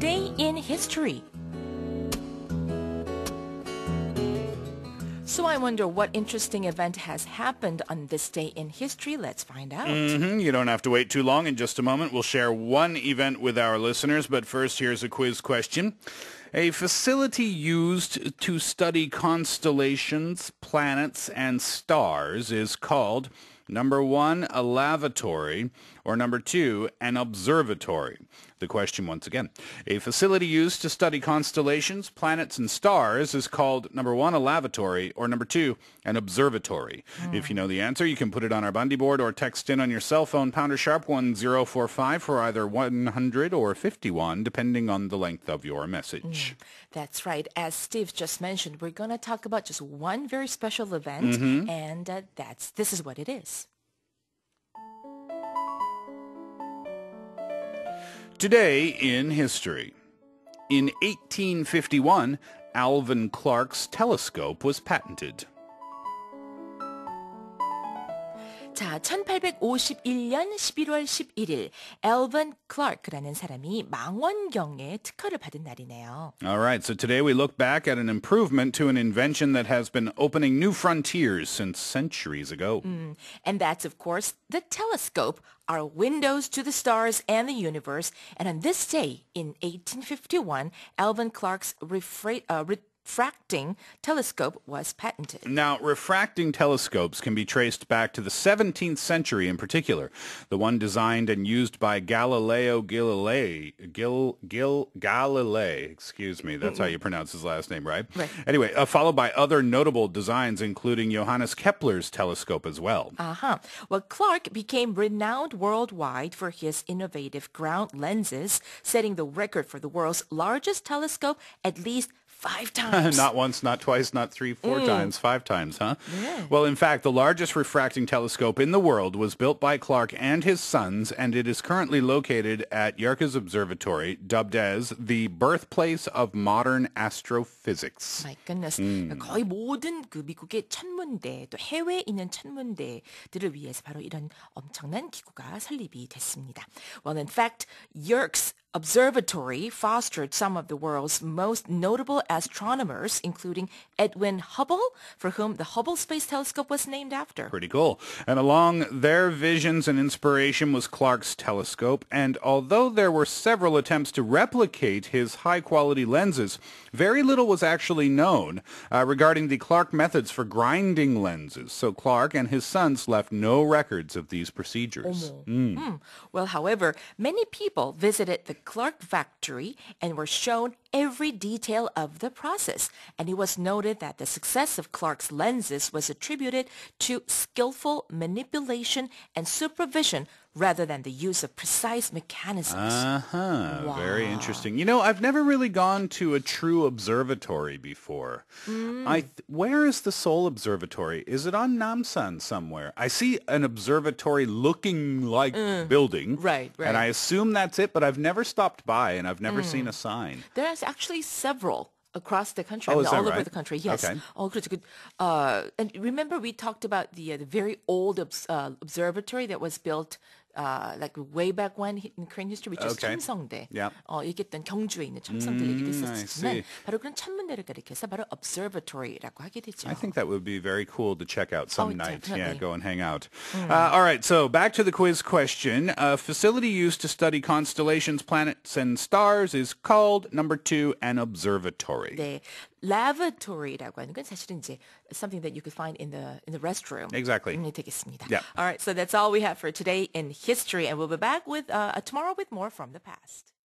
Today in History. So I wonder what interesting event has happened on this day in history. Let's find out. You don't have to wait too long. In just a moment, we'll share one event with our listeners. But first, here's a quiz question. A facility used to study constellations, planets, and stars is called, number one, a lavatory, or number two, an observatory. The question once again. A facility used to study constellations, planets, and stars is called, number one, a lavatory, or number two, an observatory. If you know the answer, you can put it on our Bundy board or text in on your cell phone, pounder sharp 1045 for either 100 or 51, depending on the length of your message. That's right. As Steve just mentioned, we're going to talk about just one very special event, and this is what it is. Today in history. In 1851, Alvan Clark's telescope was patented. 자, 1851년 11월 11일 Alvan Clark라는 사람이 망원경에 특허를 받은 날이네요. All right, so today we look back at an improvement to an invention that has been opening new frontiers since centuries ago. And that's, of course, the telescope, our windows to the stars and the universe. And on this day in 1851, Alvan Clark's refracting telescope was patented. Now, refracting telescopes can be traced back to the 17th century in particular. The one designed and used by Galilei, excuse me, that's how you pronounce his last name, right? Right. Anyway, followed by other notable designs, including Johannes Kepler's telescope as well. Well, Clark became renowned worldwide for his innovative ground lenses, setting the record for the world's largest telescope at least 5 times. Not once, not twice, not 3, 4 times, 5 times, huh? Yeah. Well, in fact, the largest refracting telescope in the world was built by Clark and his sons, and it is currently located at Yerkes Observatory, dubbed as the birthplace of modern astrophysics. My goodness. 거의 모든 그 미국의 천문대, 또 해외에 있는 천문대들을 위해서 바로 이런 엄청난 기구가 설립이 됐습니다. Well, in fact, Yerkes Observatory fostered some of the world's most notable astronomers, including Edwin Hubble, for whom the Hubble Space Telescope was named after. Pretty cool. And along their visions and inspiration was Clark's telescope, and although there were several attempts to replicate his high-quality lenses, very little was actually known regarding the Clark methods for grinding lenses. So Clark and his sons left no records of these procedures. Well, however, many people visited the Clark factory and were shown every detail of the process. And it was noted that the success of Clark's lenses was attributed to skillful manipulation and supervision rather than the use of precise mechanisms. Wow. Very interesting. You know, I've never really gone to a true observatory before. Where is the Seoul Observatory? Is it on Namsan somewhere? I see an observatory looking like building. Right. And I assume that's it, but I've never stopped by and I've never seen a sign. There's actually several across the country. Oh, I mean, is that all over right? the country. Yes. Okay. All across the and remember we talked about the very old observatory that was built like way back when in Korean history, which is 첨성대. Yeah. 얘기했던 경주에 있는 첨성대 얘기도 I 있었지만 see. 바로 그런 천문대를 가리켜서 바로 observatory라고 하게 되죠. I think that would be very cool to check out some night. Definitely. Yeah, go and hang out. All right, so back to the quiz question. A facility used to study constellations, planets, and stars is called, number two, an observatory. 네, lavatory라고 하는 건 사실은 이제 something that you could find in the restroom. Exactly. 되겠습니다. Yeah. All right, so that's all we have for today in history, and we'll be back with tomorrow with more from the past.